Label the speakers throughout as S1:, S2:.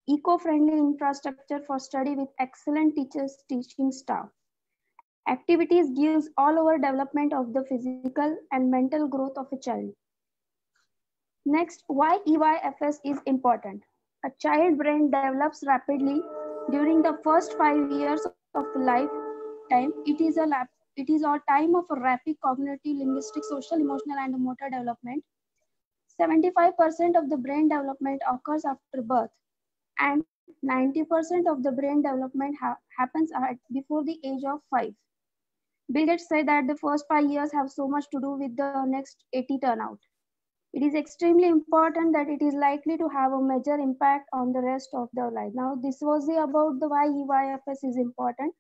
S1: eco-friendly infrastructure for study with excellent teachers, teaching staff. Activities gives all over development of the physical and mental growth of a child. Next, why EYFS is important. A child brain develops rapidly during the first 5 years of lifetime. It is a time of rapid cognitive, linguistic, social, emotional, and motor development. 75% of the brain development occurs after birth, and 90% of the brain development happens before the age of 5. Bill Gates said that the first 5 years have so much to do with the next 80 turnout. It is extremely important that it is likely to have a major impact on the rest of their life. Now, this was about the why EYFS is important.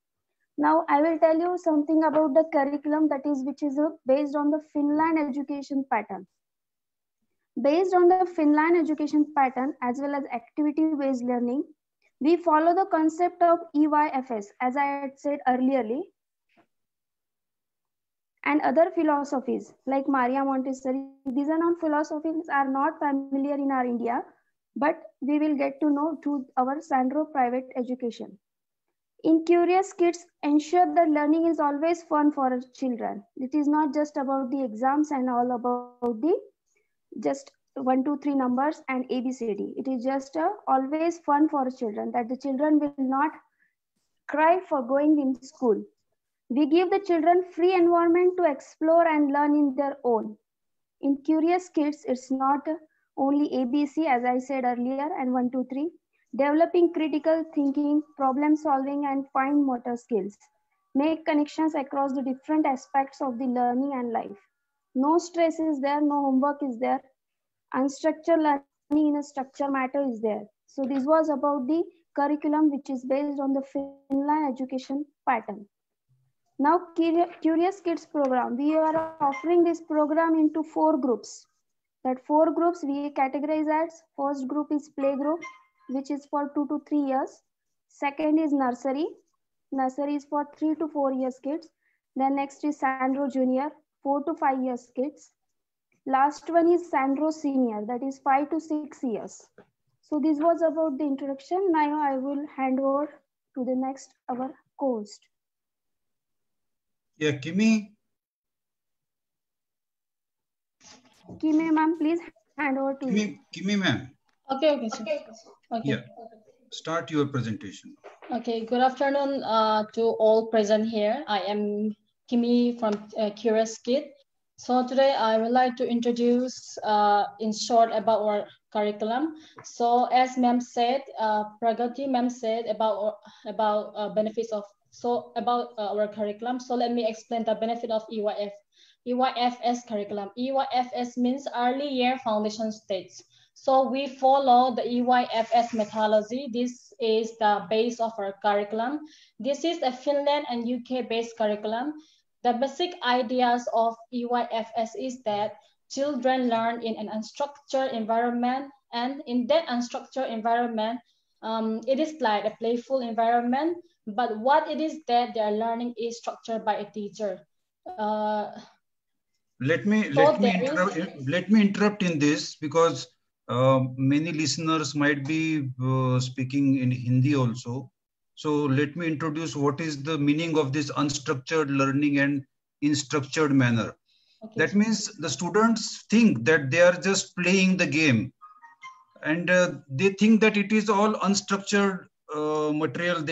S1: Now, I will tell you something about the curriculum which is based on the Finland education pattern. Based on the Finland education pattern as well as activity-based learning, we follow the concept of EYFS, as I had said earlierly, and other philosophies like Maria Montessori. These are not philosophies are not familiar in our India, but we will get to know through our Sandro private education. In Curious Kids, ensure that learning is always fun for children. It is not just about the exams and all about the just 1, 2, 3 numbers and ABCD. It is just always fun for children, that the children will not cry for going in school. We give the children free environment to explore and learn in their own. In Curious Kids, it's not only ABC, as I said earlier, and 1, 2, 3. Developing critical thinking, problem solving, and fine motor skills. Make connections across the different aspects of the learning and life. No stress is there, no homework is there. Unstructured learning in a structured matter is there. So this was about the curriculum which is based on the Finland education pattern. Now, Curious Kids program. We are offering this program into 4 groups. That 4 groups we categorize as: first group is play group, which is for 2 to 3 years. Second is nursery. Nursery is for 3 to 4 years kids. Then next is Sandro Junior, 4 to 5 years kids. Last one is Sandro Senior, that is 5 to 6 years. So this was about the introduction. Now I will hand over to the next our co-host.
S2: Yeah, Kimi.
S1: Kimi ma'am, please hand over to you.
S2: Kimi ma'am.
S3: Okay, sir. Okay.
S2: Yeah. Start your presentation.
S3: Okay, good afternoon to all present here. I am Kimi from Curious Kid. So today I would like to introduce in short about our curriculum. So as ma'am said, Pragati ma'am said about benefits of our curriculum. So let me explain the benefit of EYFS curriculum. EYFS means early year foundation stage. So we follow the EYFS methodology. This is the base of our curriculum. This is a Finland and UK based curriculum. The basic ideas of EYFS is that children learn in an unstructured environment, and in that unstructured environment, it is like a playful environment, but what it is that they are learning is structured by a teacher.
S2: Let me interrupt in this, because many listeners might be speaking in Hindi also. So let me introduce what is the meaning of this unstructured learning and in structured manner. Okay. That means the students think that they are just playing the game, and they think that it is all unstructured material.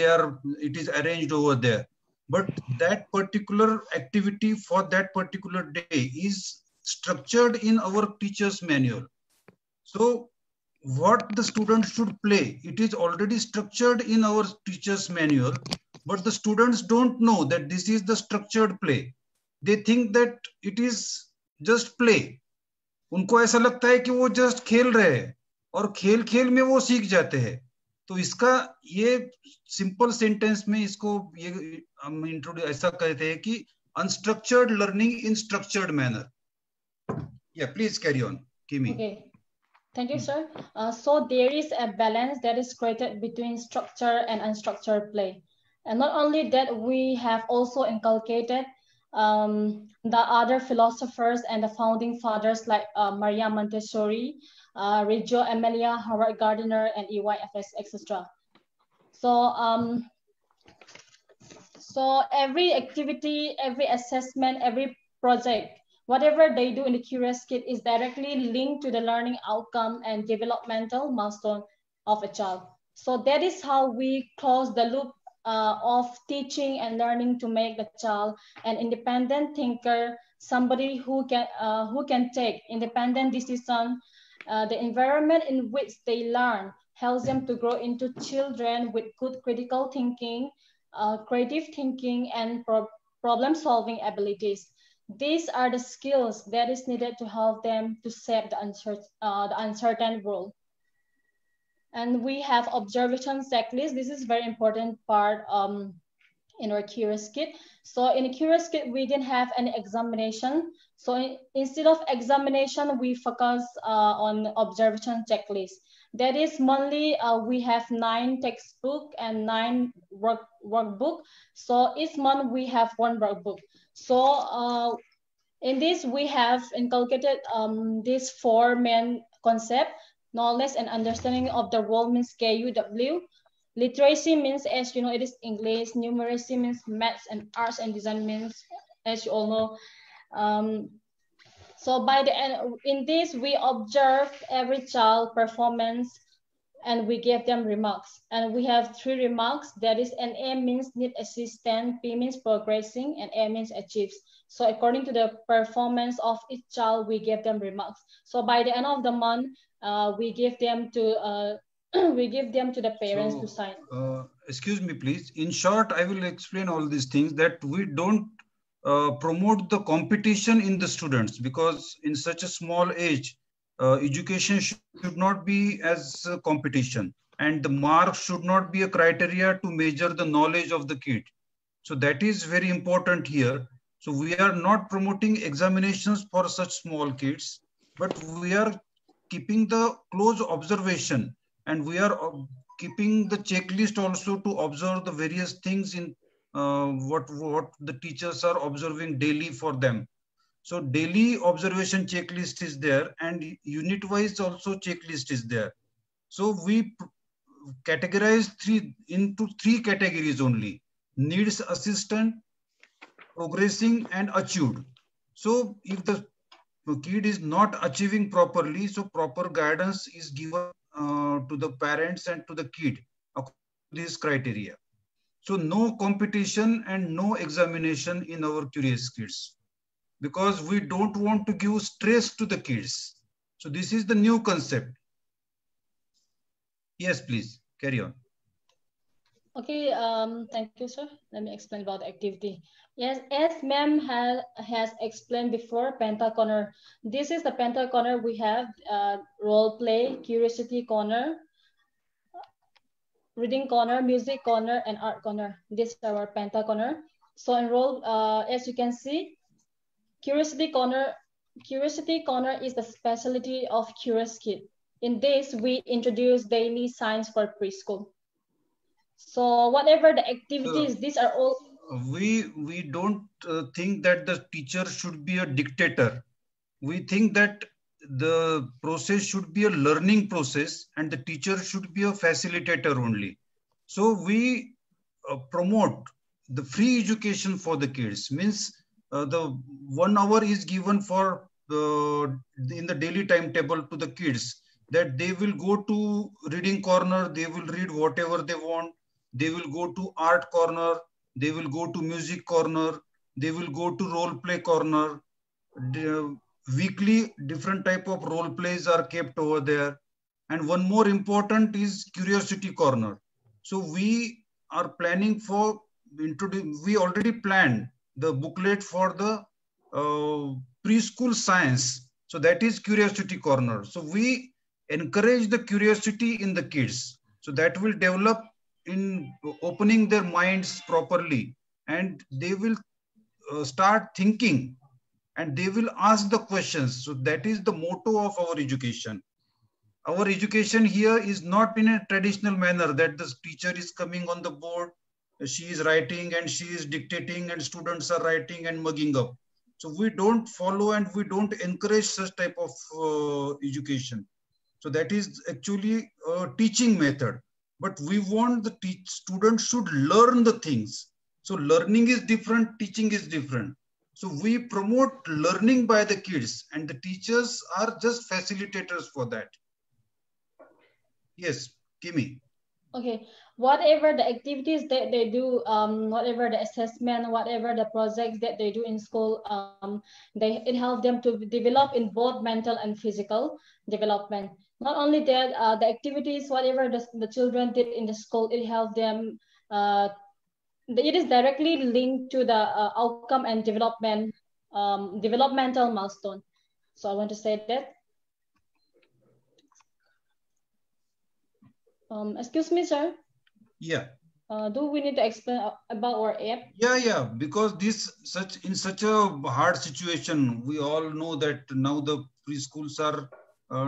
S2: It is arranged over there. But that particular activity for that particular day is structured in our teacher's manual. So what the students should play, it is already structured in our teacher's manual, but the students don't know that this is the structured play. They think that it is just play. उनको ऐसा लगता है कि वो just खेल रहे हैं और खेल खेल में वो सीख जाते हैं. तो इसका ये सिंपल सेंटेंस में इसको ये हम इंट्रोड्यूस ऐसा कहते हैं कि unstructured learning in structured manner. Yeah, please carry on, Kimi.
S3: Okay. Thank you, sir. So there is a balance that is created between structure and unstructured play. And not only that, we have also inculcated the other philosophers and the founding fathers like Maria Montessori, Reggio Emilia, Howard Gardner, and EYFS, etc. So every activity, every assessment, every project, whatever they do in the Curious Kid is directly linked to the learning outcome and developmental milestone of a child. So that is how we close the loop of teaching and learning to make the child an independent thinker, somebody who can take independent decision. The environment in which they learn helps them to grow into children with good critical thinking, creative thinking, and problem-solving abilities. These are the skills that is needed to help them to save the uncertain world. And we have observation checklist. This is very important part in our Curious Kid. So in Curious Kid, we didn't have any examination. So instead of examination, we focus on observation checklist. That is monthly, we have 9 textbook and 9 workbook. So each month we have 1 workbook. So in this, we have inculcated these 4 main concepts: knowledge and understanding of the world means KUW. Literacy means, as you know, it is English. Numeracy means maths, and arts and design means, as you all know. So by the end, in this, we observe every child performance and we give them remarks. And we have 3 remarks. That is, an A means need assistance, P means progressing, and A means achieves. So according to the performance of each child, we give them remarks. So by the end of the month, we give them to the parents to sign.
S2: Excuse me, please. In short, I will explain all these things, that we don't promote the competition in the students, because in such a small age, education should not be as a competition, and the mark should not be a criteria to measure the knowledge of the kid. So that is very important here. So we are not promoting examinations for such small kids, but we are keeping the close observation, and we are keeping the checklist also to observe the various things in what the teachers are observing daily for them. So daily observation checklist is there, and unit wise also checklist is there. So we categorize into 3 categories only: needs assistant, progressing, and achieved. So if the kid is not achieving properly, so proper guidance is given to the parents and to the kid according to this criteria. So no competition and no examination in our Curious Kids, because we don't want to give stress to the kids. So this is the new concept. Yes, please carry on.
S3: Okay, thank you, sir. Let me explain about the activity. Yes, as ma'am has explained before, Penta Corner. This is the Penta Corner. We have role play, curiosity corner, reading corner, music corner, and art corner. This is our Penta Corner. So enroll, as you can see, Curiosity Corner is the specialty of Curious Kid. In this, we introduce daily science for preschool. So whatever the activities, these are all.
S2: We don't think that the teacher should be a dictator. We think that the process should be a learning process, and the teacher should be a facilitator only. So we promote the free education for the kids. Means the 1 hour is given for in the daily timetable to the kids, that they will go to reading corner, they will read whatever they want. They will go to art corner, they will go to music corner, they will go to role play corner. Weekly different type of role plays are kept over there. And one more important is curiosity corner. So we are planning for we already planned the booklet for the preschool science. So that is curiosity corner. So we encourage the curiosity in the kids. So that will develop in opening their minds properly, and they will start thinking, and they will ask the questions. So that is the motto of our education. Our education here is not in a traditional manner, that the teacher is coming on the board, she is writing and she is dictating and students are writing and mugging up. So we don't follow and we don't encourage such type of education. So that is actually a teaching method. But we want the students should learn the things. So learning is different, teaching is different. So we promote learning by the kids, and the teachers are just facilitators for that. Yes, Kimi.
S3: Okay, whatever the activities that they do, whatever the assessment, whatever the projects that they do in school, it helps them to develop in both mental and physical development. Not only that, the activities, whatever the children did in the school, it helps them, it is directly linked to the outcome and development, developmental milestone. So I want to say that. Excuse me, sir.
S2: Yeah.
S3: Do we need to explain about our app?
S2: Yeah, because in such a hard situation, we all know that now the preschools are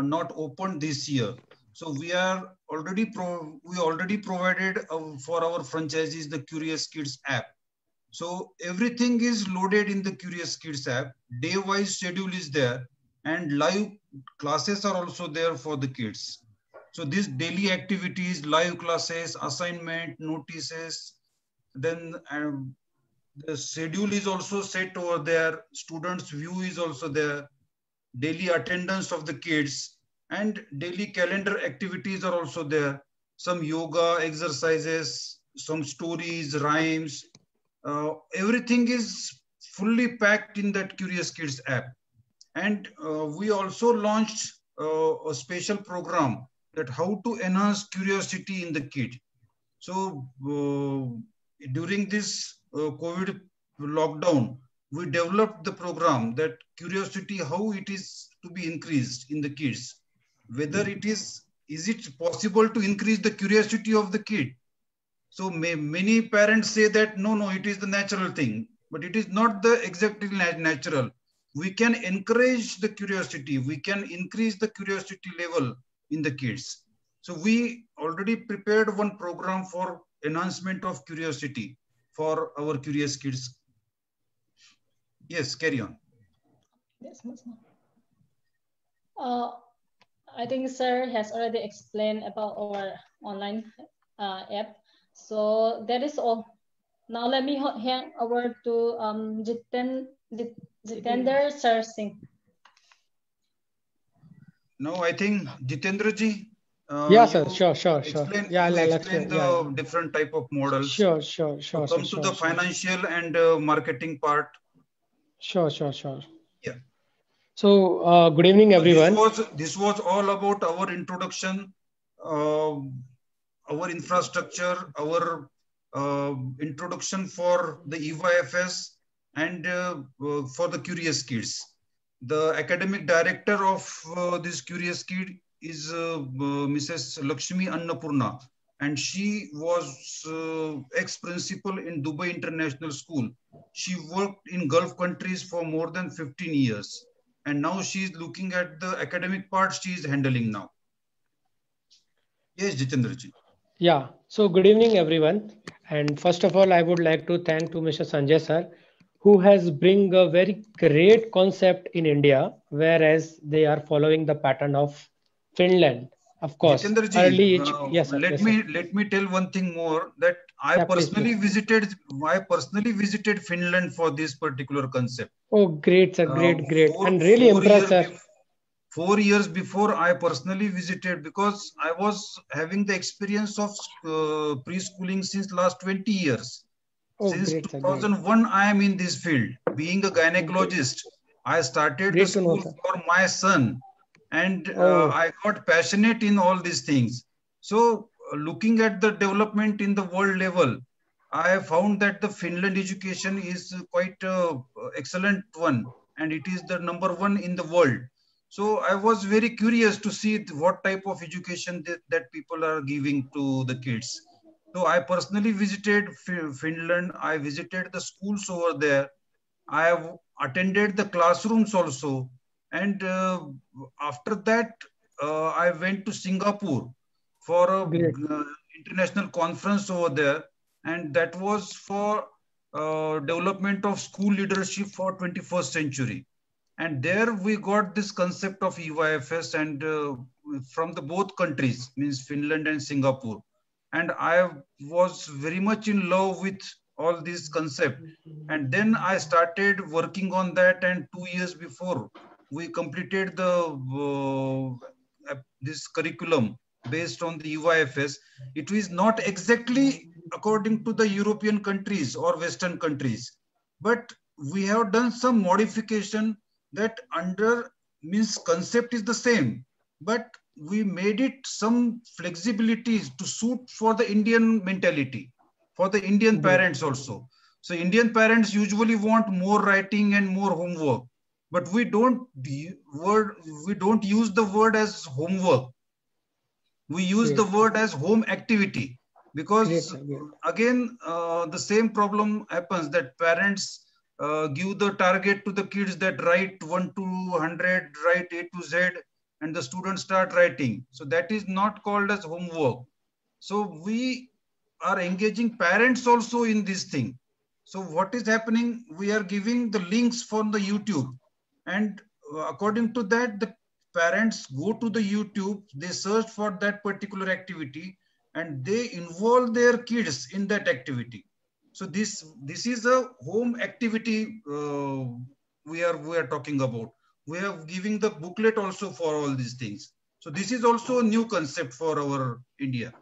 S2: not open this year. So we already provided for our franchisees the Curious Kids app. So everything is loaded in the Curious Kids app. Day-wise schedule is there, and live classes are also there for the kids. So these daily activities, live classes, assignment, notices, then the schedule is also set over there. Students' view is also there. Daily attendance of the kids and daily calendar activities are also there. Some yoga exercises, some stories, rhymes. Everything is fully packed in that Curious Kids app. And we also launched a special program that how to enhance curiosity in the kid. So during this COVID lockdown, we developed the program that curiosity, how it is to be increased in the kids. Whether is it possible to increase the curiosity of the kid? So many parents say that, no, it is the natural thing, but it is not the exactly natural. We can encourage the curiosity. We can increase the curiosity level in the kids. So we already prepared one program for enhancement of curiosity for our Curious Kids. Yes, carry on.
S3: Yes, I think sir has already explained about our online app. So that is all. Now let me hand over to Jitendra Sir Singh.
S2: No, I think Jitendra ji.
S4: Yeah, sir. Sure.
S2: Yeah, I'll explain the different type of models.
S4: Sure.
S2: So come to the financial and marketing part.
S4: Sure.
S2: Yeah.
S4: So good evening, everyone.
S2: This was all about our introduction, our infrastructure, our introduction for the EYFS and for the Curious Kids. The academic director of this Curious Kid is Mrs. Lakshmi Annapurna, and she was ex-principal in Dubai International School. She worked in Gulf countries for more than 15 years. And now she is looking at the academic part she is handling now. Yes, Jitendra ji.
S4: Yeah. So good evening, everyone. And first of all, I would like to thank to Mr. Sanjay sir, who has bring a very great concept in India, whereas they are following the pattern of Finland. Of course,
S2: Jitendra ji,
S4: yes, sir,
S2: let me tell one thing more that I personally visited Finland for this particular concept.
S4: Oh, great, sir, great, and really impressed, sir.
S2: 4 years before, I personally visited because I was having the experience of preschooling since last 20 years.
S4: Oh,
S2: since
S4: great,
S2: 2001, sir, I am in this field. Being a gynecologist, I started the school for my son. And I got passionate in all these things. So looking at the development in the world level, I have found that the Finland education is quite excellent one, and it is the #1 in the world. So I was very curious to see what type of education that people are giving to the kids. So I personally visited Finland. I visited the schools over there. I have attended the classrooms also. And after that, I went to Singapore for an international conference over there. And that was for development of school leadership for 21st century. And there we got this concept of EYFS and from the both countries, means Finland and Singapore. And I was very much in love with all this concept. And then I started working on that. And 2 years before, we completed this curriculum based on the UIFS. It is not exactly according to the European countries or Western countries, but we have done some modification that under means concept is the same, but we made it some flexibilities to suit for the Indian mentality, for the Indian parents also. So Indian parents usually want more writing and more homework, but we don't use the word as homework. We use the word as home activity, because again, the same problem happens that parents give the target to the kids that write 1 to 100, write A to Z, and the students start writing. So that is not called as homework. So we are engaging parents also in this thing. So what is happening? We are giving the links from the YouTube, and according to that, the parents go to the YouTube, they search for that particular activity, and they involve their kids in that activity. So this is a home activity we are talking about. We are giving the booklet also for all these things. So this is also a new concept for our India.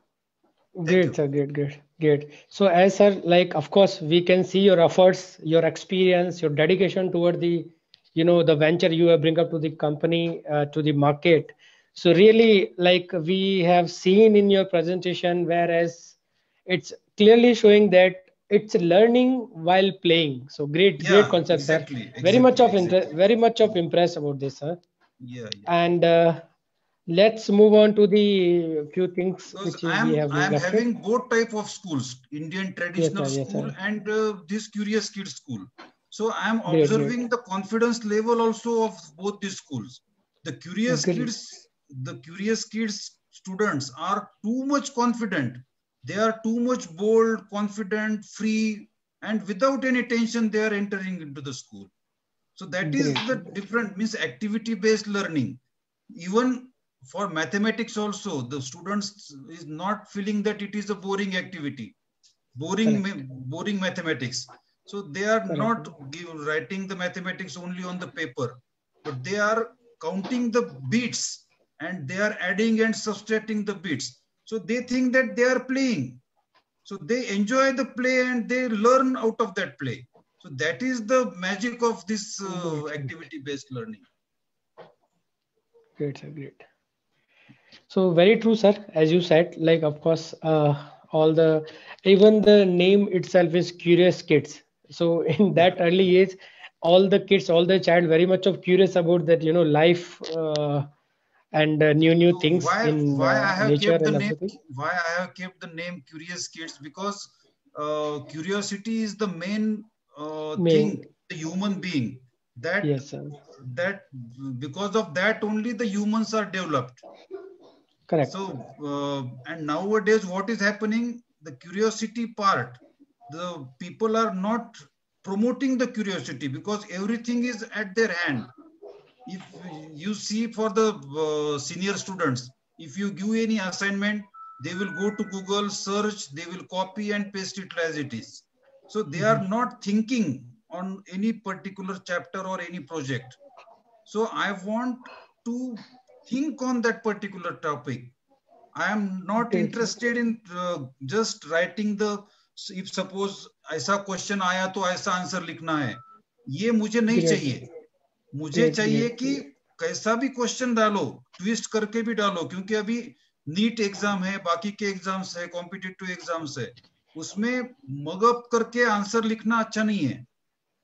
S4: Great, sir. Great. So as sir, like, of course, we can see your efforts, your experience, your dedication toward the, the venture you have bring up to the company, to the market. So really, like we have seen in your presentation, whereas it's clearly showing that it's learning while playing. So great concept,
S2: exactly,
S4: sir. Very much of impressed about this, sir.
S2: Yeah.
S4: And let's move on to the few things
S2: because
S4: which we have.
S2: I'm having both type of schools, Indian traditional school and this Curious Kids school. So I'm observing the confidence level also of both these schools. The Curious Kids students are too much confident. They are too much bold, confident, free, and without any tension, they are entering into the school. So that is the different, means activity-based learning. Even for mathematics also, the students is not feeling that it is a boring activity, boring mathematics. So they are not writing the mathematics only on the paper, but they are counting the bits and they are adding and subtracting the bits. So they think that they are playing. So they enjoy the play and they learn out of that play. So that is the magic of this activity-based learning.
S4: Great, sir. Great. So very true, sir. As you said, like, of course, even the name itself is Curious Kids. So in that early age, all the child very much of curious about that, life and new things in nature and everything.
S2: Why I have kept the name Curious Kids? Because curiosity is the main thing, the human being. That because of that only the humans are developed.
S4: Correct.
S2: So and nowadays what is happening? The curiosity part, the people are not promoting the curiosity because everything is at their hand. If you see for the senior students, if you give any assignment, they will go to Google, search, they will copy and paste it as it is. So they are not thinking on any particular chapter or any project. So I want to think on that particular topic. I am not interested in just writing if suppose ऐसा question आया तो ऐसा answer लिखना है, ये मुझे नहीं चाहिए. मुझे चाहिए कि कैसा भी क्वेश्चन डालो, ट्विस्ट करके भी डालो, क्योंकि अभी नीट एग्जाम है, बाकी के एग्जाम्स है, कॉम्पिटिटिव एग्जाम्स है, उसमें मगअप करके आंसर लिखना अच्छा नहीं है.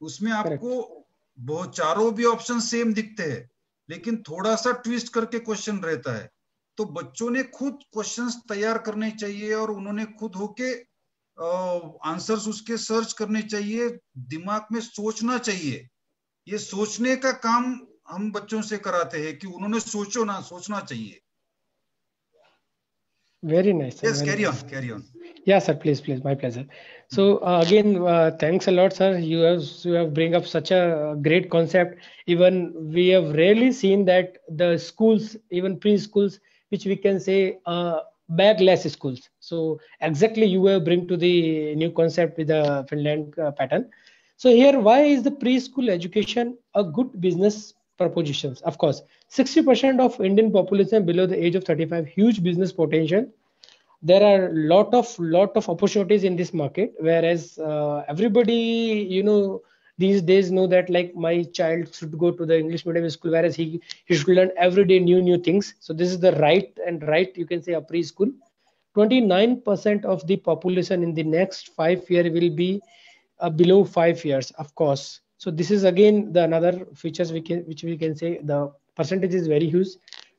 S2: उसमें आपको बहुत चारों भी ऑप्शन सेम दिखते हैं, लेकिन थोड़ा सा ट्विस्ट करके क्वेश्चन रहता है. तो बच्चों ने खुद क्वेश्चंस तैयार करने चाहिए और उन्होंने खुद होके आंसर्स उसके सर्च करने चाहिए, दिमाग में सोचना चाहिए. ये सोचने का काम हम बच्चों से कराते हैं कि उन्होंने सोचना चाहिए.
S4: Very nice.
S2: Yes, carry on.
S4: Yeah, sir, please, my pleasure. So again, thanks a lot, sir. You have bring up such a great concept. Even we have rarely seen that the schools, even preschools, which we can say bagless schools. So exactly you will bring to the new concept with the Finland pattern. So here, why is the preschool education a good business propositions? Of course, 60% of Indian population below the age of 35, huge business potential. There are lot of opportunities in this market, whereas everybody, these days know that like my child should go to the English medium school, whereas he should learn every day new things. So this is the right, you can say, a preschool. 29% of the population in the next 5 year will be below 5 years, of course. So this is again the another features which we can say the percentage is very huge.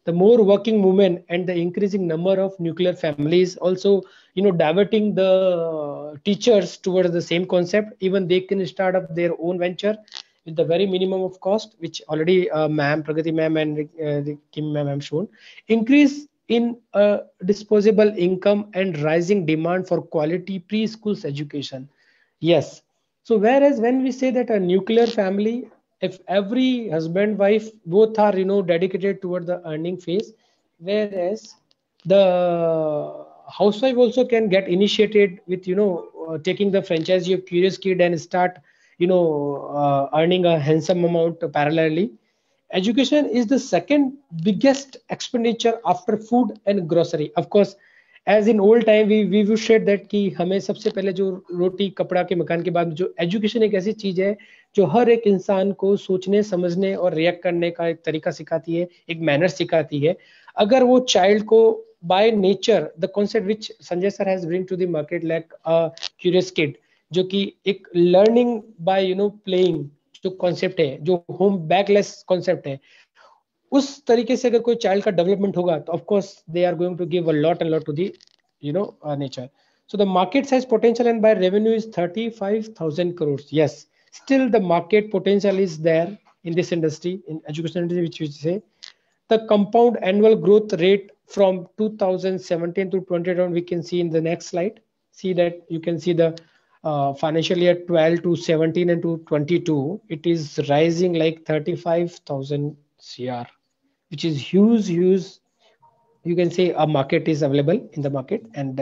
S4: The more working women and the increasing number of nuclear families also, diverting the teachers towards the same concept. Even they can start up their own venture with the very minimum of cost, which already ma'am Pragati ma'am and the Kim ma'am have shown. Increase in disposable income and rising demand for quality preschools education. Yes. So whereas when we say that a nuclear family, if every husband, wife, both are, dedicated toward the earning phase, whereas the housewife also can get initiated with, taking the franchisee of Curious Kid and start, earning a handsome amount parallelly. Education is the second biggest expenditure after food and grocery. Of course, as in old time we would shed that कि हमें सबसे पहले जो रोटी कपड़ा के मकान के बाद जो एजुकेशन एक ऐसी चीज है जो हर एक इंसान को सोचने समझने और रिएक्ट करने का एक तरीका सिखाती है, एक मैनर सिखाती है. अगर वो चाइल्ड को by nature the concept which Sanjay sir has bring to the market like a curious kid, जो कि एक लर्निंग बाय प्लेइंग जो कॉन्सेप्ट है, जो होम बैकलेस कॉन्सेप्ट है, उस तरीके से अगर कोई चाइल्ड का डेवलपमेंट होगा तो of course they are going to give a lot and lot to the nature. So the market size potential and by revenue is 35,000 crores. Yes, still the market potential is there in this industry, in education industry, which we say the compound annual growth rate from 2017 to 2021 we can see in the next slide. See that you can see the financial year 12 to 17 and to 22, it is rising like 35,000 CR, which is huge. You can say a market is available in the market, and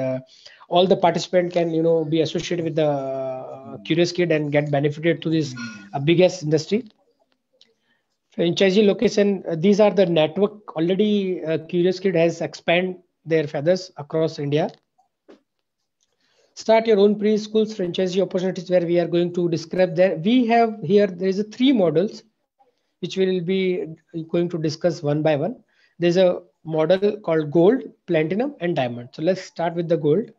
S4: all the participant can be associated with the Curious Kid and get benefited to this biggest industry. Franchisee location, these are the network already. Curious Kid has expanded their feathers across India. Start your own preschools, franchisee opportunities, where we are going to describe there. We have here, there is a 3 models which we will be going to discuss one by one. There's a model called gold, platinum and diamond. So let's start with the gold.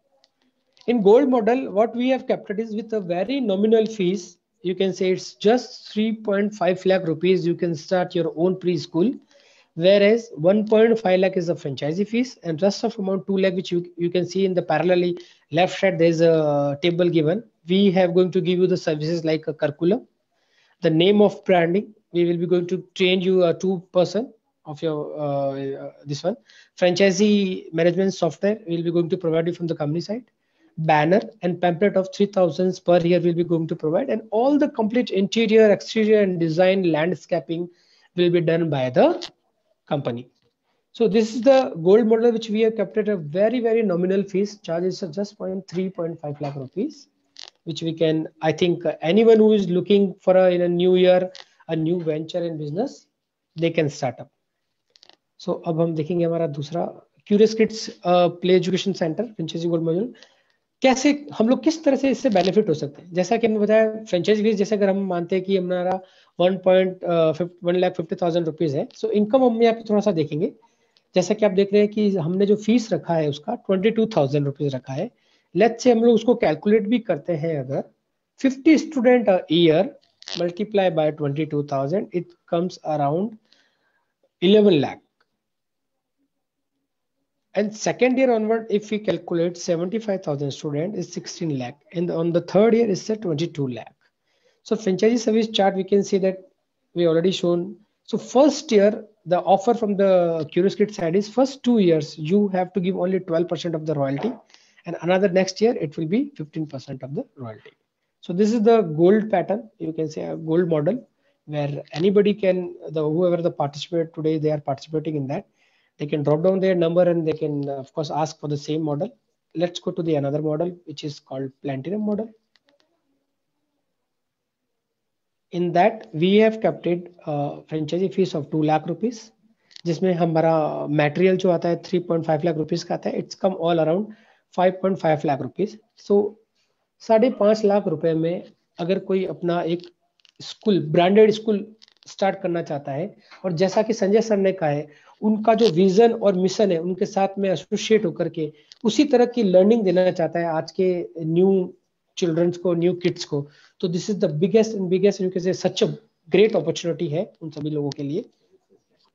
S4: In gold model, what we have kept it is with a very nominal fees. You can say it's just 3.5 lakh rupees. You can start your own preschool, whereas 1.5 lakh is the franchisee fees, and rest of amount 2 lakh, which you can see in the parallelly left side, there's a table given. We have going to give you the services like a curriculum, the name of branding. We will be going to train you a 2% of your this one. Franchisee management software we will be going to provide you from the company side. Banner and pamphlet of 3,000 per year will be going to provide, and all the complete interior, exterior and design landscaping will be done by the company. So this is the gold model which we have kept at a very nominal fees. Charges are just 3.5 lakh rupees, which we can, I think anyone who is looking for in a new year, a new venture in business, they can start up. So अब हम देखेंगे हमारा दूसरा curious kids play education centre franchisee gold module. कैसे हम लोग किस तरह से इससे बेनिफिट हो सकते हैं. जैसा कि हमने बताया फ्रेंचाइजी फीस, जैसे अगर हम मानते हैं कि हमारा 1,50,000 रुपीज है, सो इनकम हम यहाँ पे थोड़ा सा देखेंगे. जैसा कि आप देख रहे हैं कि हमने जो फीस रखा है उसका 22,000 रुपीज रखा है. लेट्स से हम लोग उसको कैलकुलेट भी करते हैं, अगर 50 student a year multiply by 22,000, it comes around 11 lakh. And second year onward, if we calculate 75,000 students, is 16 lakh, and on the third year is 22 lakh. So franchisee service chart, we can see that we already shown. So first year, the offer from the Curious Kid side is first 2 years you have to give only 12% of the royalty, and another next year it will be 15% of the royalty. So this is the gold pattern, you can say a gold model, where anybody can, whoever the participate today, they are participating in that. They can drop down their number and they can of course ask for the same model. Let's go to the another model which is called Platinum model. In that we have captured franchisee fees of 2 lakh rupees, जिसमें हमारा material जो आता है 3.5 lakh rupees का आता है. It's come all around 5.5 lakh rupees. So 5.5 lakh रुपए में अगर कोई अपना एक स्कूल, ब्रांडेड स्कूल स्टार्ट करना चाहता है, और जैसा कि संजय सर ने कहा है, उनका जो विजन और मिशन है उनके साथ में एसोसिएट होकर के उसी तरह की लर्निंग देना चाहता है आज के न्यू चिल्ड्रंस को, न्यू किड्स को, तो this is the biggest you can say such a great opportunity है उन सभी लोगों के लिए.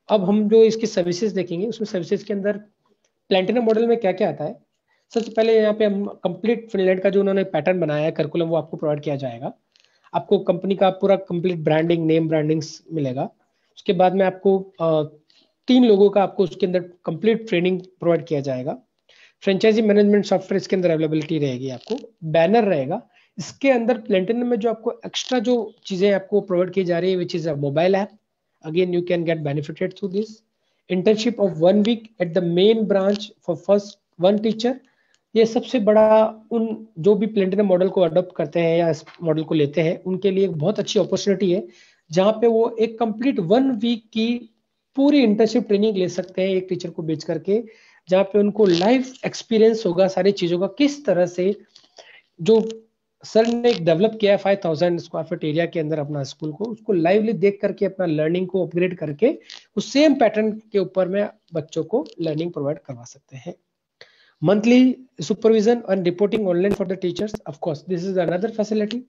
S4: अब हम जो इसकी सर्विसेज देखेंगे, उसमें सर्विसेज के अंदर प्लैटिनम मॉडल में क्या क्या आता है. सबसे पहले यहाँ पे हम कंप्लीट फिनलैंड का जो उन्होंने पैटर्न बनाया है करिकुलम, वो आपको प्रोवाइड किया जाएगा. आपको कंपनी का पूरा कंप्लीट ब्रांडिंग, नेम ब्रांडिंग्स मिलेगा. उसके बाद में आपको 3 लोगों का आपको उसके अंदर कंप्लीट ट्रेनिंग प्रोवाइड किया जाएगा. फ्रेंचाइजी मैनेजमेंट सॉफ्टवेयर इसके अंदर अवेलेबिलिटी रहेगी. आपको बैनर रहेगा. इसके अंदर प्लैटिनम में जो आपको एक्स्ट्रा जो चीजें आपको प्रोवाइड की जा रही है, which is a mobile app. Again, you can get benefited through this. Internship of 1 week at the main branch for first 1 teacher. ये सबसे बड़ा उन जो भी प्लैटिनम मॉडल को अडॉप्ट करते हैं या इस मॉडल को लेते हैं उनके लिए एक बहुत अच्छी अपॉर्चुनिटी है, जहां पे वो एक कंप्लीट 1 वीक की पूरी इंटर्नशिप ट्रेनिंग ले सकते हैं एक टीचर को बेच करके, जहां पे उनको लाइव एक्सपीरियंस होगा सारी चीजों का, किस तरह से जो सर ने एक डेवलप किया है 5000 स्क्वायर फीट एरिया के अंदर अपना स्कूल को, उसको लाइवली देख करके अपना लर्निंग को अपग्रेड करके उस सेम पैटर्न के ऊपर में बच्चों को लर्निंग प्रोवाइड करवा सकते हैं. Monthly supervision and reporting online for the teachers. Of course this is another facility.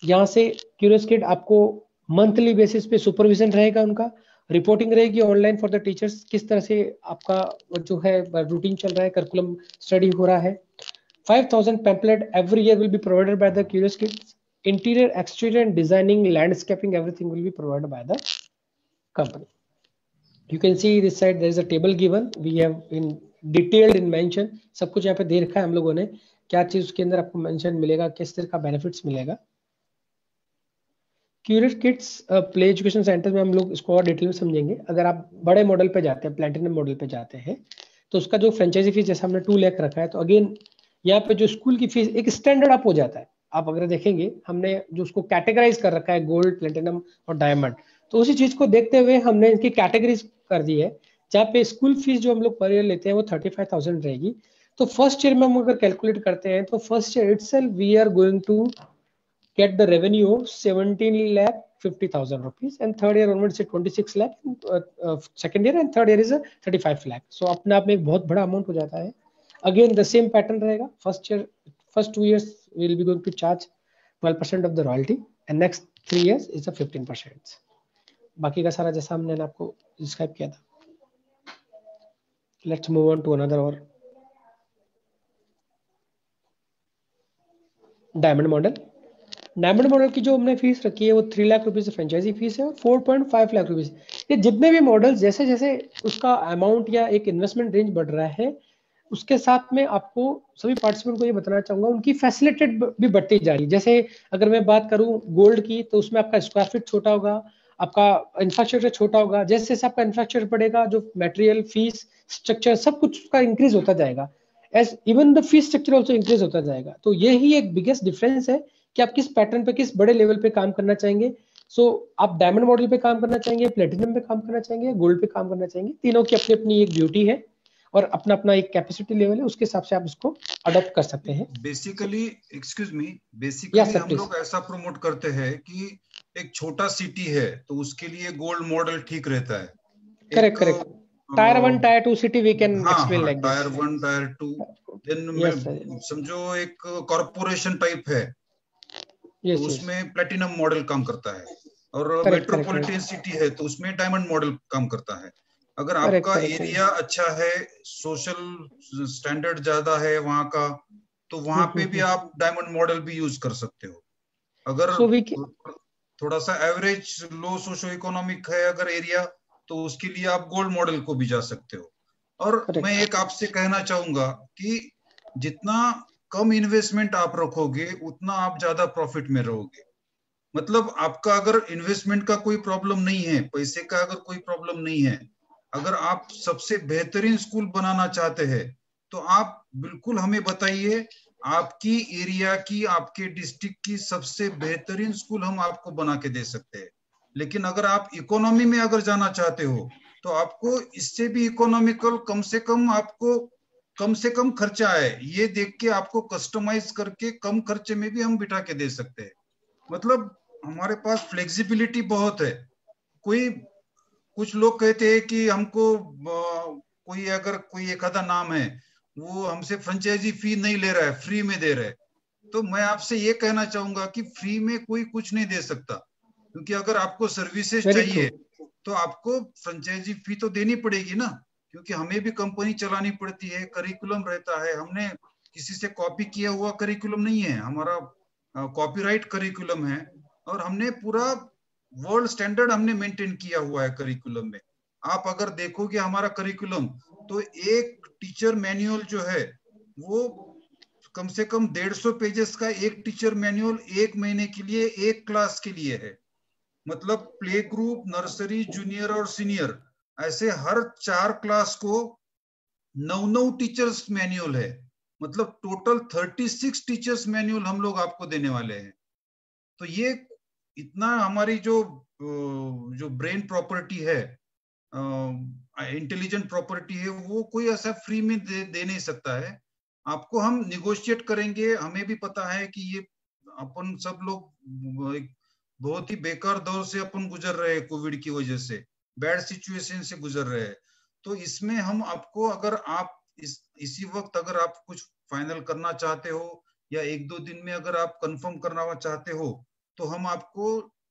S4: यहाँ से क्यूरियस किड आपको मंथली बेसिस पे सुपरविजन रहेगा, उनका रिपोर्टिंग रहेगी ऑनलाइन फॉर द टीचर्स, किस तरह से आपका जो है रूटीन चल रहा है, करिकुलम स्टडी हो रहा है. 5,000 pamphlet every year will be provided by the curious kids. Interior, exterior and designing, landscaping, everything will be provided by the company. You can see this side there is a table given. We have in detailed in mention. सब कुछ यहाँ पे दे रखा है हम लोगों ने, क्या चीज उसके अंदर आपको मेंशन मिलेगा, किस तरह का बेनिफिट्स मिलेगा. Curious kids play education centre में हम लोग इसको और डिटेल में समझेंगे. अगर आप बड़े मॉडल पे जाते हैं, प्लैटिनम मॉडल पे जाते हैं, तो उसका जो फ्रेंचाइजी फीस जैसा हमने 2 लाख रखा है, तो अगेन यहाँ पे जो स्कूल की फीस एक स्टैंडर्ड अप हो जाता है. आप अगर देखेंगे हमने जो उसको कैटेगराइज कर रखा है गोल्ड, प्लेटिनम और डायमंड, तो उसी चीज को देखते हुए हमने इनकी कैटेगरीज कर दी है, जहाँ पे स्कूल फीस जो हम लोग पर ईयर लेते हैं वो 35,000 रहेगी. तो फर्स्ट ईयर में हम अगर कैलकुलेट करते हैं तो first year itself we are going to get the revenue of 17,50,000 rupees, and third year onwards 26 lakh, second year and third year is 35 lakh. So अपने आप में एक बहुत बड़ा अमाउंट हो जाता है. Again the same pattern रहेगा. first 2 years we will be going to charge 12% of the royalty and next 3 years is a 15%. बाकी का सारा जैसा हमने आपको डिस्क्राइब किया था. Let's move on to another और डायमंड मॉडल. डायमंड मॉडल की जो हमने फीस रखी है वो 3 लाख रुपीज फ्रेंचाइजी फीस है और 4.5 लाख रुपीज. ये जितने भी मॉडल जैसे जैसे उसका अमाउंट या एक इन्वेस्टमेंट रेंज बढ़ रहा है, उसके साथ में आपको सभी पार्टिसिपेंट को ये बताना चाहूंगा उनकी फैसिलिटेड भी बढ़ती जा रही है. जैसे अगर मैं बात करूं गोल्ड की, तो उसमें आपका स्क्वायर फीट छोटा होगा, आपका इंफ्रास्ट्रक्चर छोटा होगा. जैसे जैसे आपका इंफ्रास्ट्रक्चर बढ़ेगा, जो मटेरियल, फीस स्ट्रक्चर सब कुछ उसका इंक्रीज होता जाएगा. As even the fees structure also increase होता जाएगा. तो यही एक बिगेस्ट डिफरेंस है कि आप किस पैटर्न पे, किस बड़े लेवल पे काम करना चाहेंगे. सो आप डायमंड मॉडल पे काम करना चाहेंगे, प्लेटिनम पे काम करना चाहेंगे, गोल्ड पे काम करना चाहेंगे. तीनों की अपनी अपनी एक ब्यूटी है और अपना अपना एक कैपेसिटी लेवल है, उसके हिसाब से आप इसको अडॉप्ट कर सकते हैं.
S2: बेसिकली हम लोग ऐसा प्रमोट करते हैं कि एक छोटा सिटी है तो उसके लिए गोल्ड मॉडल ठीक रहता है.
S4: Correct. Tier 1 tier 2 city we can explain like this.
S2: Tier 1 tier 2 then समझो एक कॉर्पोरेशन टाइप है, तो उसमें प्लेटिनम मॉडल काम करता है. और मेट्रोपॉलिटन सिटी है तो उसमें डायमंड मॉडल काम करता है. अगर आपका एरिया अच्छा है, सोशल स्टैंडर्ड ज्यादा है वहाँ का, तो वहाँ पे भी आप डायमंड मॉडल भी यूज कर सकते हो. अगर थोड़ा सा एवरेज लो सोशो इकोनॉमिक है अगर एरिया, तो उसके लिए आप गोल्ड मॉडल को भी जा सकते हो. और मैं एक आपसे कहना चाहूंगा कि जितना कम इन्वेस्टमेंट आप रखोगे उतना आप ज्यादा प्रॉफिट में रहोगे. मतलब आपका अगर इन्वेस्टमेंट का कोई प्रॉब्लम नहीं है, पैसे का अगर कोई प्रॉब्लम नहीं है, अगर आप सबसे बेहतरीन स्कूल बनाना चाहते हैं तो आप बिल्कुल हमें बताइए, आपकी एरिया की, आपके डिस्ट्रिक्ट की सबसे बेहतरीन स्कूल हम आपको बना के दे सकते हैं। लेकिन अगर आप इकोनॉमी में अगर जाना चाहते हो तो आपको इससे भी इकोनॉमिकल, कम से कम आपको कम से कम खर्चा है, ये देख के आपको कस्टमाइज करके कम खर्चे में भी हम बिठा के दे सकते हैं। मतलब हमारे पास फ्लेक्सिबिलिटी बहुत है। कोई कुछ लोग कहते हैं कि हमको कोई अगर कोई एक आधा नाम है वो हमसे फ्रेंचाइजी फी नहीं ले रहा है, फ्री में दे रहा है, तो मैं आपसे ये कहना चाहूंगा कि फ्री में कोई कुछ नहीं दे सकता, क्योंकि अगर आपको सर्विसेज चाहिए तो आपको फ्रेंचाइजी फी तो देनी पड़ेगी ना, क्योंकि हमें भी कंपनी चलानी पड़ती है, करिकुलम रहता है। हमने किसी से कॉपी किया हुआ करिकुलम नहीं है, हमारा कॉपीराइट करिकुलम है और हमने पूरा वर्ल्ड स्टैंडर्ड हमने मेंटेन किया हुआ है करिकुलम में। आप अगर देखोगे हमारा करिकुलम तो एक टीचर मैनुअल जो है वो कम से कम 150 पेजेस का एक टीचर मैनुअल 1 महीने के लिए एक क्लास के लिए है। मतलब प्ले ग्रुप, नर्सरी, जूनियर और सीनियर, ऐसे हर 4 क्लास को 9 टीचर्स मैनुअल है। मतलब टोटल 36 टीचर्स मैनुअल हम लोग आपको देने वाले हैं। तो ये इतना हमारी जो ब्रेन प्रॉपर्टी है, इंटेलिजेंट प्रॉपर्टी है, वो कोई ऐसा फ्री में दे नहीं सकता है आपको। हम निगोशिएट करेंगे। हमें भी पता है कि ये अपन सब लोग एक बहुत ही बेकार दौर से अपन गुजर रहे हैं, कोविड की वजह से बैड सिचुएशन से गुजर रहे हैं। तो इसमें हम आपको, अगर आप इसी वक्त अगर आप कुछ फाइनल करना चाहते हो या 1-2 दिन में अगर आप कंफर्म करना चाहते हो तो हम आपको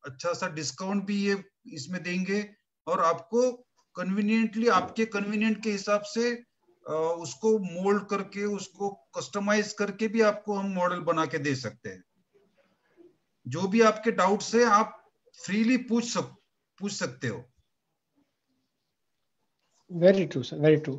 S2: अच्छा सा डिस्काउंट भी ये इसमें देंगे और आपको कन्वीनियंटली, आपके कन्वीनियंट के हिसाब से उसको मोल्ड करके, उसको कस्टमाइज करके भी आपको हम मॉडल बना के दे सकते हैं। जो भी आपके डाउट्स है आप फ्रीली पूछ सकते हो।
S4: Very true sir, very true.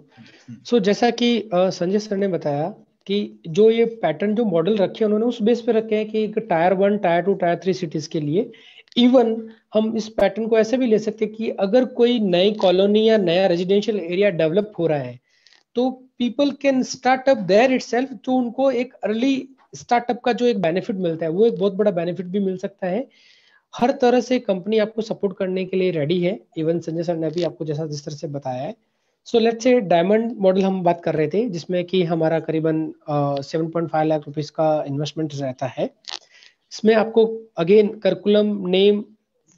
S4: So जैसा कि संजय सर ने बताया कि जो ये पैटर्न, जो मॉडल रखे उन्होंने उस बेस पे रखे हैं कि एक टायर 1, टायर 2, टायर 3 सिटीज के लिए। इवन हम इस पैटर्न को ऐसे भी ले सकते हैं कि अगर कोई नई कॉलोनी या नया रेजिडेंशियल एरिया डेवलप हो रहा है तो people can start up there itself, तो उनको एक अर्ली स्टार्टअप का जो एक बेनिफिट मिलता है वो एक बहुत बड़ा बेनिफिट भी मिल सकता है। हर तरह से कंपनी आपको सपोर्ट करने के लिए रेडी है। इवन संजय सर ने भी आपको जिस तरह से बताया है। So let's say diamond model हम बात कर रहे थे, जिसमें कि हमारा करीबन 7.5 लाख रुपीस का इन्वेस्टमेंट रहता है। इसमें आपको अगेन करिकुलम, नेम,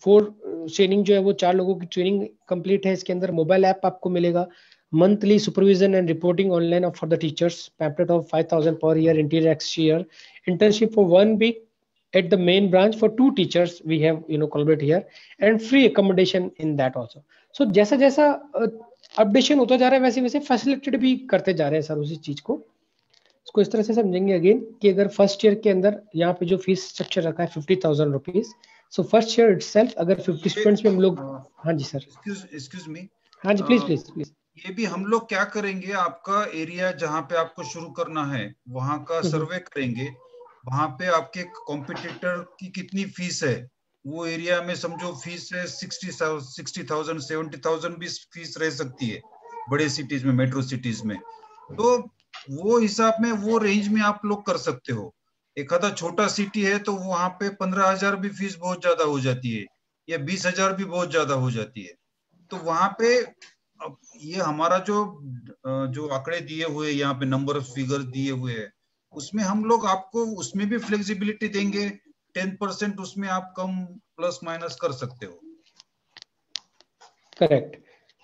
S4: 4 ट्रेनिंग जो है वो 4 लोगों की ट्रेनिंग कंप्लीट है। इसके अंदर मोबाइल ऐप आपको मिलेगा, monthly supervision and reporting online for the teachers, pamphlet of 5,000 per year, interior exterior, internship for 1 week at the main branch for 2 teachers we have collaborate here, and free accommodation in that also. So जैसा जैसा updation होता जा रहा है वैसे वैसे facilitate भी करते जा रहे हैं सर उसी चीज को। इसको इस तरह से समझेंगे अगेन कि अगर फर्स्ट ईयर के अंदर यहाँ पे जो फीस स्ट्रक्चर रखा है 50,000 rupees, so first year itself अगर 50 स्टूडेंट्स में हम लोग। हाँ जी सर,
S2: एक्सक्यूज मी।
S4: हाँ जी, प्लीज।
S2: ये भी हम लोग क्या करेंगे, आपका एरिया जहाँ पे आपको शुरू करना है वहां का सर्वे करेंगे, वहां पे आपके कॉम्पिटिटर की कितनी फीस है, वो एरिया में समझो फीस है 60,000 70,000 भी फीस रह सकती है बड़े सिटीज में, मेट्रो सिटीज में। तो वो हिसाब में, वो रेंज में आप लोग कर सकते हो। एक आधा छोटा सिटी है तो वहां पे 15,000 भी फीस बहुत ज्यादा हो जाती है, या 20,000 भी बहुत ज्यादा हो जाती है। तो वहां पे अब ये हमारा जो आंकड़े दिए हुए यहाँ पे, नंबर ऑफ फिगर दिए हुए हैं, उसमें हम लोग आपको उसमें भी फ्लेक्सिबिलिटी देंगे। 10% उसमें आप कम प्लस माइनस कर सकते हो।
S4: करेक्ट।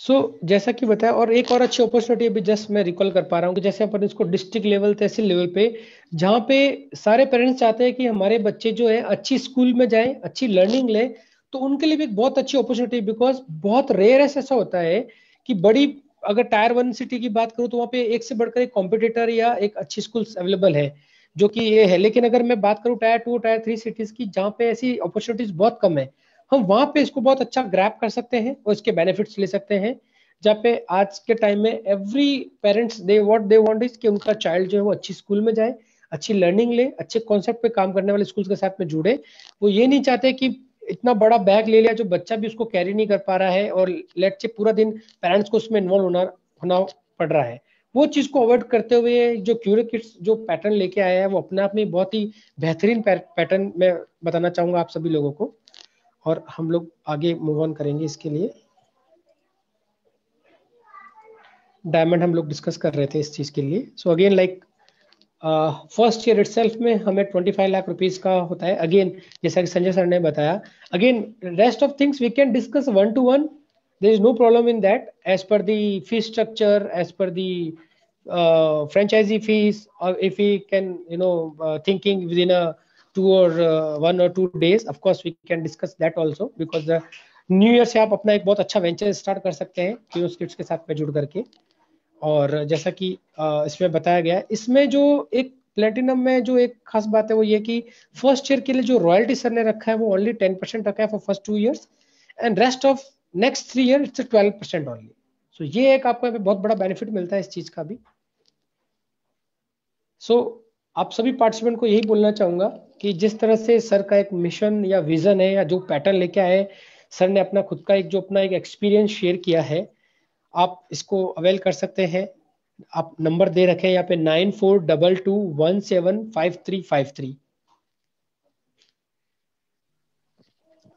S4: सो जैसा कि बताया, और एक और अच्छी अपॉर्चुनिटी अभी जस्ट मैं रिकॉल कर पा रहा हूँ कि जैसे अपन इसको डिस्ट्रिक्ट लेवल, तहसील लेवल पे, जहाँ पे सारे पेरेंट्स चाहते हैं कि हमारे बच्चे जो है अच्छी स्कूल में जाए, अच्छी लर्निंग ले, तो उनके लिए भी एक बहुत अच्छी अपॉर्चुनिटी। बिकॉज बहुत रेयर ऐसा होता है कि बड़ी, अगर टायर 1 सिटी की बात करूं तो वहां पे एक से बढ़कर एक कॉम्पिटिटर या एक अच्छी स्कूल अवेलेबल है, जो कि ये है। लेकिन अगर मैं बात करूं टायर 2, टायर 3 सिटीज की, जहाँ पे ऐसी अपॉर्चुनिटीज बहुत कम है, हम वहां पे इसको बहुत अच्छा ग्रैब कर सकते हैं और इसके बेनिफिट्स ले सकते हैं। जहाँ पे आज के टाइम में every parents they want is कि उनका चाइल्ड जो है वो अच्छी स्कूल में जाए, अच्छी लर्निंग ले, अच्छे कॉन्सेप्ट पे काम करने वाले स्कूल के साथ में जुड़े। वो ये नहीं चाहते कि इतना बड़ा बैग ले लिया जो बच्चा भी उसको कैरी नहीं कर पा रहा है, और लेट से पूरा दिन पेरेंट्स को उसमें इन्वॉल्व होना पड़ रहा है। वो चीज को अवॉइड करते हुए जो क्यूरियो किड्स जो पैटर्न लेके आया है वो अपने आप में बहुत ही बेहतरीन पैटर्न मैं बताना चाहूंगा आप सभी लोगों को, और हम लोग आगे मूव ऑन करेंगे। इसके लिए डायमंड हम लोग डिस्कस कर रहे थे इस चीज के लिए। So again like first year itself में हमें 25 लाख रुपीस का होता है। अगेन जैसा कि संजय सर ने बताया, again rest of things we can discuss 1-to-1, there is no problem in that as per the fee structure, as per the franchisee fees, or if we can thinking within a 1 or 2 days, of course we can discuss that also, because the new year से आप अपना एक बहुत अच्छा venture start कर सकते हैं curio kids के साथ में जुड़ करके। और जैसा कि इसमें बताया गया है, इसमें जो एक प्लेटिनम में जो एक खास बात है वो ये कि फर्स्ट ईयर के लिए जो रॉयल्टी सर ने रखा है वो ओनली 10% रखा है for first 2 years, and rest of next 3 years it's 12% only. So ये एक आपको बहुत बड़ा बेनिफिट मिलता है इस चीज का भी। सो आप सभी पार्टिसिपेंट को यही बोलना चाहूंगा कि जिस तरह से सर का एक मिशन या विजन है या जो पैटर्न लेके आए सर ने, अपना खुद का एक एक्सपीरियंस शेयर किया है, आप इसको अवेल कर सकते हैं। आप नंबर दे रखे हैं यहाँ पे 9422175353।